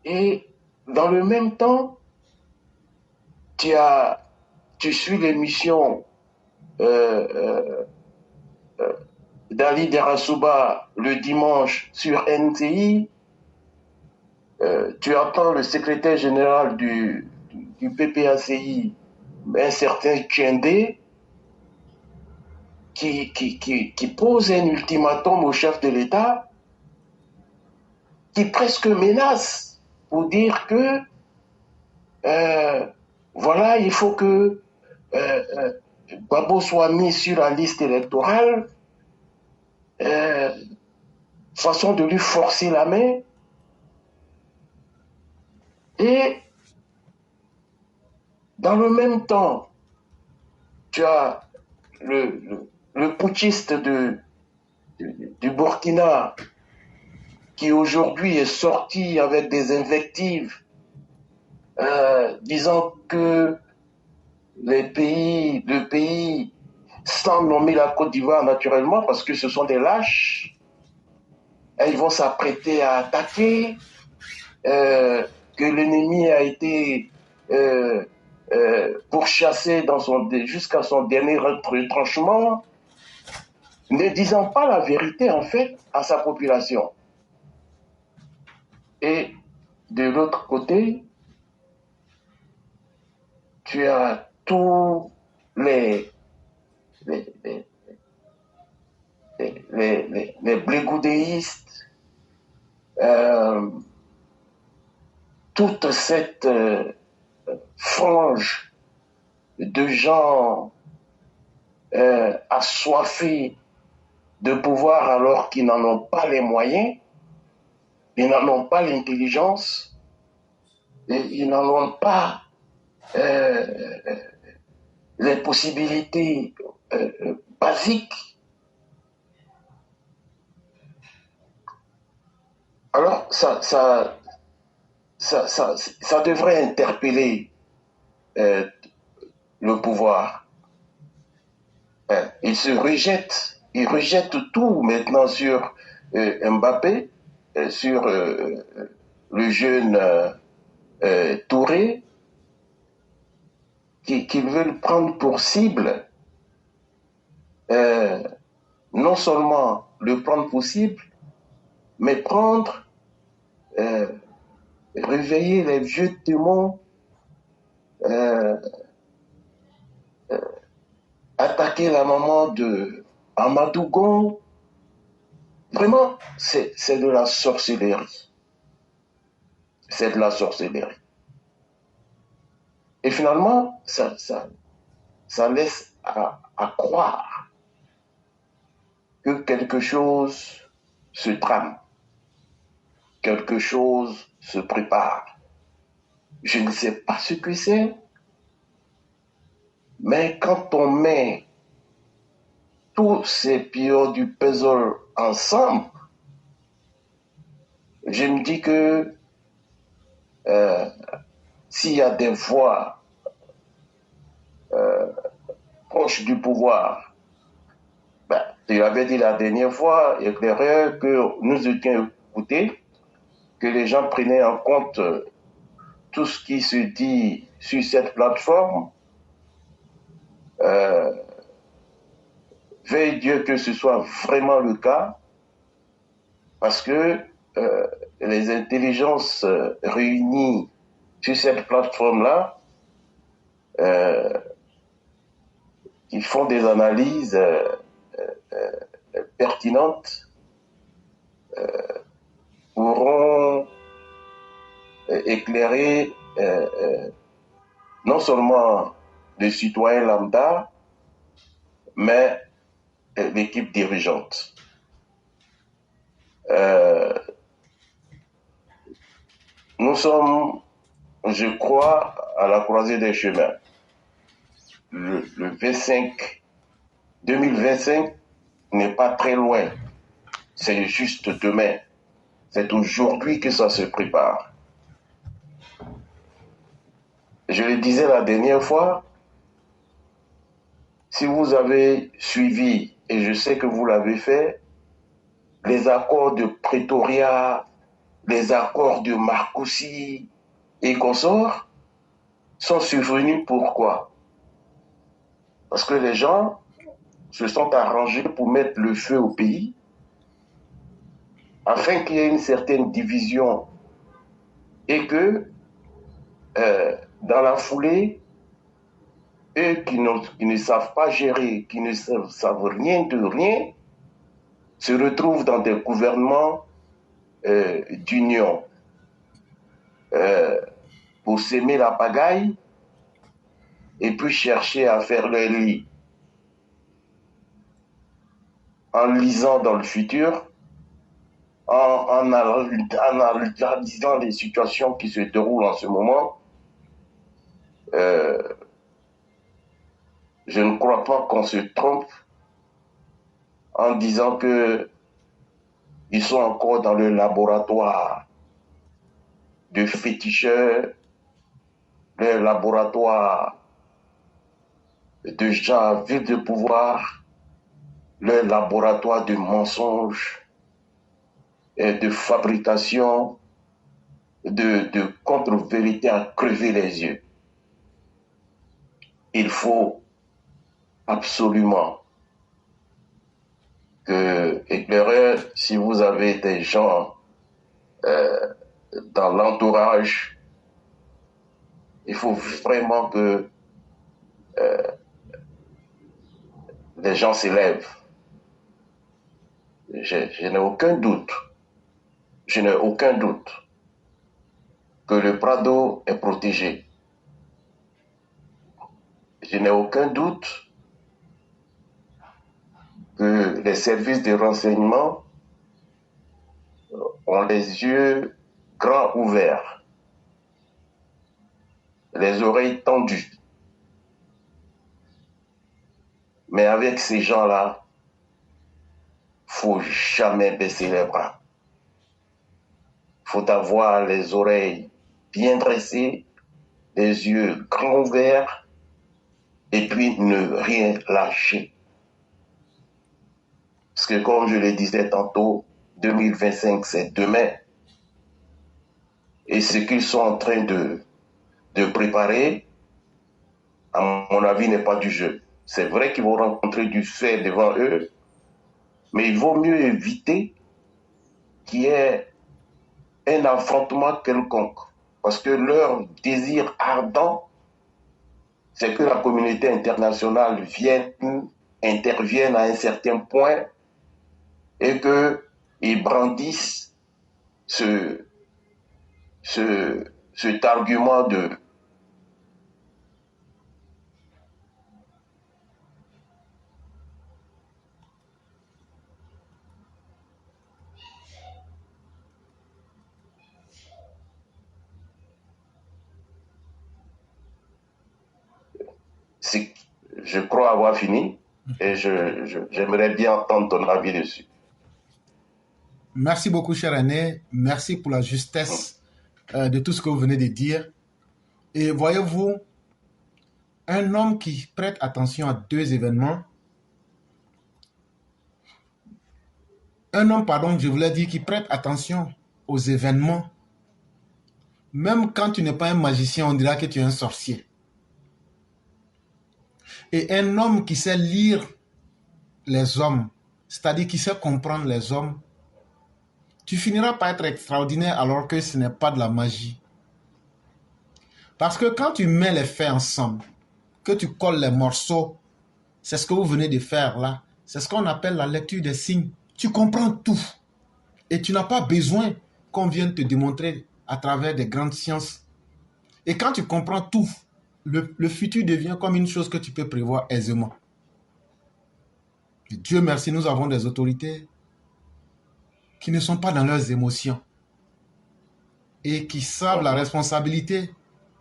Et dans le même temps, tu suis l'émission d'Ali Derasouba le dimanche sur NTI. Tu entends le secrétaire général du PPACI, un certain Tchendé, qui pose un ultimatum au chef de l'État, qui presque menace pour dire que voilà, il faut que Gbagbo soit mis sur la liste électorale, façon de lui forcer la main. Et dans le même temps, tu as le putschiste du Burkina qui aujourd'hui est sorti avec des invectives disant que le pays, sans nommer la Côte d'Ivoire naturellement, parce que ce sont des lâches, et ils vont s'apprêter à attaquer, que l'ennemi a été pourchassé jusqu'à son dernier retranchement, ne disant pas la vérité en fait à sa population. Et de l'autre côté, tu as tous les blégoudéistes, toute cette frange de gens assoiffés de pouvoir alors qu'ils n'en ont pas les moyens, ils n'en ont pas l'intelligence, et ils n'en ont pas les possibilités basiques. Alors, ça devrait interpeller le pouvoir. Il rejette tout maintenant sur Mbappé, sur le jeune Touré, qu'ils veulent prendre pour cible, non seulement le prendre pour cible, mais réveiller les vieux démons, attaquer la maman de Amadougon. Vraiment, c'est de la sorcellerie. C'est de la sorcellerie. Et finalement, ça laisse à croire que quelque chose se trame, quelque chose se prépare. Je ne sais pas ce que c'est, mais quand on met tous ces pions du puzzle ensemble, je me dis que s'il y a des voix proches du pouvoir, tu l'avais dit la dernière fois, éclaireur, que nous étions écoutés, que les gens prenaient en compte tout ce qui se dit sur cette plateforme. Veuille Dieu que ce soit vraiment le cas, parce que les intelligences réunies sur cette plateforme-là, qui font des analyses pertinentes, pourront éclairer non seulement le citoyen lambda, mais l'équipe dirigeante. Nous sommes, je crois, à la croisée des chemins. Le 2025 n'est pas très loin. C'est juste demain. C'est aujourd'hui que ça se prépare. Je le disais la dernière fois, si vous avez suivi, et je sais que vous l'avez fait, les accords de Pretoria, les accords de Marcoussis et consorts sont survenus pourquoi? Parce que les gens se sont arrangés pour mettre le feu au pays, afin qu'il y ait une certaine division et que, dans la foulée, eux qui ne savent pas gérer, qui ne savent rien de rien, se retrouvent dans des gouvernements d'union pour s'aimer la pagaille et puis chercher à faire leur lit. En lisant dans le futur, en analysant les situations qui se déroulent en ce moment, je ne crois pas qu'on se trompe en disant que ils sont encore dans le laboratoire de féticheurs, le laboratoire de gens avides de pouvoir, le laboratoire de mensonges et de fabrication de contre-vérités à crever les yeux. Il faut absolument que, éclaireur, si vous avez des gens dans l'entourage, il faut vraiment que les gens s'élèvent. Je n'ai aucun doute, que le Prado est protégé. Je n'ai aucun doute que les services de renseignement ont les yeux grands ouverts, les oreilles tendues. Mais avec ces gens-là, faut jamais baisser les bras. Faut avoir les oreilles bien dressées, les yeux grands ouverts, et puis ne rien lâcher. Parce que comme je le disais tantôt, 2025 c'est demain. Et ce qu'ils sont en train de préparer, à mon avis, n'est pas du jeu. C'est vrai qu'ils vont rencontrer du fait devant eux, mais il vaut mieux éviter qu'il y ait un affrontement quelconque. Parce que leur désir ardent, c'est que la communauté internationale intervienne à un certain point et qu'ils brandissent cet argument de je crois avoir fini et j'aimerais bien entendre ton avis dessus. Merci beaucoup, cher René. Merci pour la justesse de tout ce que vous venez de dire. Et voyez-vous, un homme qui prête attention à deux événements, je voulais dire, qui prête attention aux événements, même quand tu n'es pas un magicien, on dira que tu es un sorcier. Et un homme qui sait lire les hommes, c'est-à-dire qui sait comprendre les hommes, tu finiras par être extraordinaire alors que ce n'est pas de la magie. Parce que quand tu mets les faits ensemble, que tu colles les morceaux, c'est ce que vous venez de faire là, c'est ce qu'on appelle la lecture des signes. Tu comprends tout. Et tu n'as pas besoin qu'on vienne te démontrer à travers des grandes sciences. Et quand tu comprends tout, le futur devient comme une chose que tu peux prévoir aisément. Et Dieu merci, nous avons des autorités qui ne sont pas dans leurs émotions et qui savent la responsabilité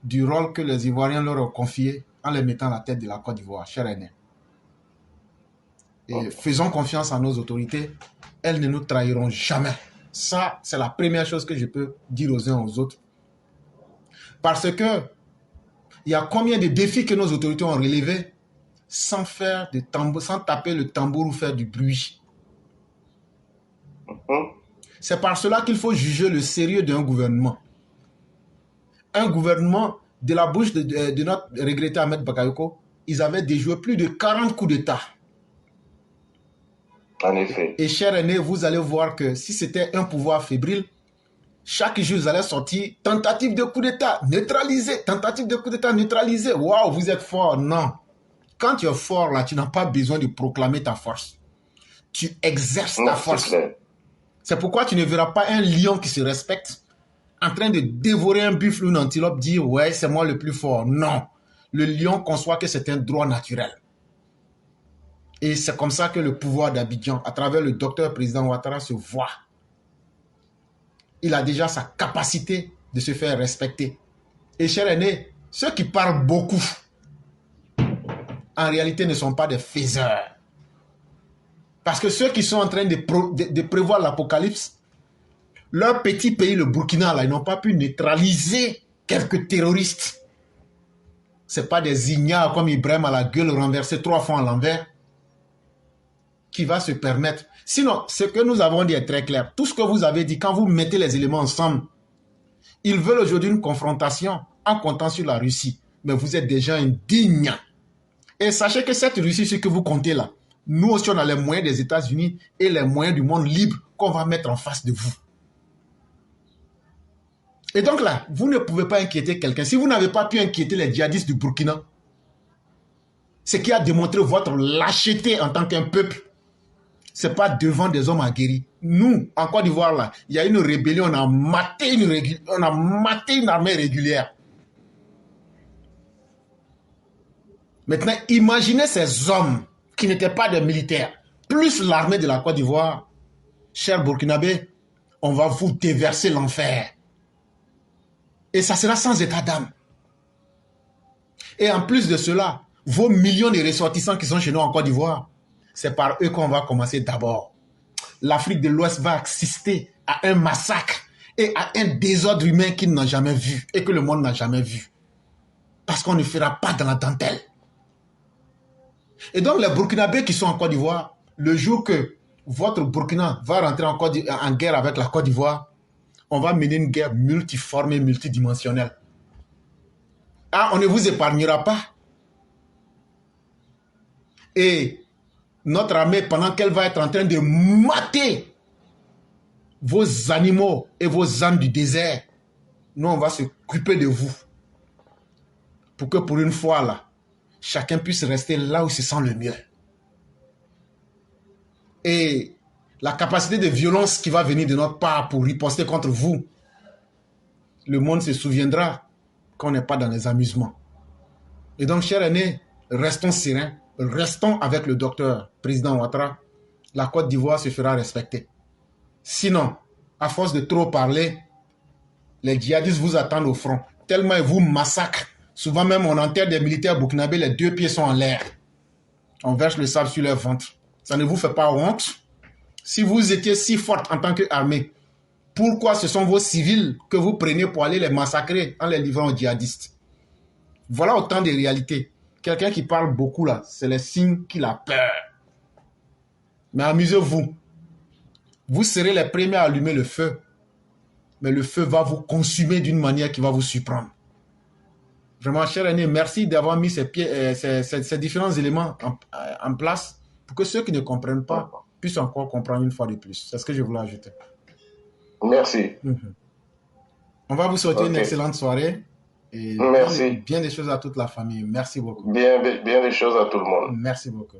du rôle que les Ivoiriens leur ont confié en les mettant à la tête de la Côte d'Ivoire, cher aîné. Et faisons confiance à nos autorités, elles ne nous trahiront jamais. Ça, c'est la première chose que je peux dire aux uns aux autres. Parce que il y a combien de défis que nos autorités ont relevés sans faire de tambour, sans taper le tambour ou faire du bruit. C'est par cela qu'il faut juger le sérieux d'un gouvernement. Un gouvernement, de la bouche de notre regretté Ahmed Bakayoko, ils avaient déjoué plus de 40 coups d'État. En effet. Et cher aîné, vous allez voir que si c'était un pouvoir fébrile, chaque jour, vous allez sortir tentative de coup d'État, neutralisé, tentative de coup d'État, neutralisé. Waouh, vous êtes fort. Non. Quand tu es fort, là, tu n'as pas besoin de proclamer ta force. Tu exerces ta force. C'est pourquoi tu ne verras pas un lion qui se respecte en train de dévorer un buffle ou une antilope, dire « Ouais, c'est moi le plus fort ». Non. Le lion conçoit que c'est un droit naturel. Et c'est comme ça que le pouvoir d'Abidjan, à travers le docteur président Ouattara, se voit. Il a déjà sa capacité de se faire respecter. Et cher aîné, ceux qui parlent beaucoup, en réalité ne sont pas des faiseurs. Parce que ceux qui sont en train de prévoir l'apocalypse, leur petit pays, le Burkina, là, ils n'ont pas pu neutraliser quelques terroristes. Ce n'est pas des ignares comme Ibrahim à la gueule renversée 3 fois à l'envers qui va se permettre. Sinon, ce que nous avons dit est très clair. Tout ce que vous avez dit, quand vous mettez les éléments ensemble, ils veulent aujourd'hui une confrontation en comptant sur la Russie. Mais vous êtes déjà indignes. Et sachez que cette Russie, ce que vous comptez là, nous aussi on a les moyens des États-Unis et les moyens du monde libre qu'on va mettre en face de vous. Et donc là, vous ne pouvez pas inquiéter quelqu'un. Si vous n'avez pas pu inquiéter les djihadistes du Burkina, ce qui a démontré votre lâcheté en tant qu'un peuple, ce n'est pas devant des hommes aguerris. Nous, en Côte d'Ivoire, là, il y a une rébellion, on a maté une armée régulière. Maintenant, imaginez ces hommes qui n'étaient pas des militaires, plus l'armée de la Côte d'Ivoire. Chers Burkinabés, on va vous déverser l'enfer. Et ça sera sans état d'âme. Et en plus de cela, vos millions de ressortissants qui sont chez nous en Côte d'Ivoire, c'est par eux qu'on va commencer d'abord. L'Afrique de l'Ouest va assister à un massacre et à un désordre humain qu'il n'a jamais vu et que le monde n'a jamais vu. Parce qu'on ne fera pas dans la dentelle. Et donc les Burkinabés qui sont en Côte d'Ivoire, le jour que votre Burkina va rentrer en guerre avec la Côte d'Ivoire, on va mener une guerre multiforme et multidimensionnelle. Ah, on ne vous épargnera pas. Et notre armée, pendant qu'elle va être en train de mater vos animaux et vos âmes du désert, nous, on va s'occuper de vous. Pour que pour une fois, là, chacun puisse rester là où il se sent le mieux. Et la capacité de violence qui va venir de notre part pour riposter contre vous, le monde se souviendra qu'on n'est pas dans les amusements. Et donc, chers aînés, restons sereins, restons avec le docteur président Ouattara. La Côte d'Ivoire se fera respecter. Sinon, à force de trop parler, les djihadistes vous attendent au front. Tellement ils vous massacrent. Souvent même, on enterre des militaires burkinabés, les 2 pieds sont en l'air. On verse le sable sur leur ventre. Ça ne vous fait pas honte? Si vous étiez si forte en tant qu'armée, pourquoi ce sont vos civils que vous prenez pour aller les massacrer en les livrant aux djihadistes? Voilà autant de réalités. Quelqu'un qui parle beaucoup là, c'est le signe qu'il a peur. Mais amusez-vous. Vous serez les premiers à allumer le feu. Mais le feu va vous consumer d'une manière qui va vous surprendre. Vraiment, cher aîné, merci d'avoir mis ces différents éléments en place pour que ceux qui ne comprennent pas puissent encore comprendre une fois de plus. C'est ce que je voulais ajouter. Merci. On va vous souhaiter une excellente soirée. Et merci. Bien des choses à toute la famille. Merci beaucoup. Bien des choses à tout le monde. Merci beaucoup.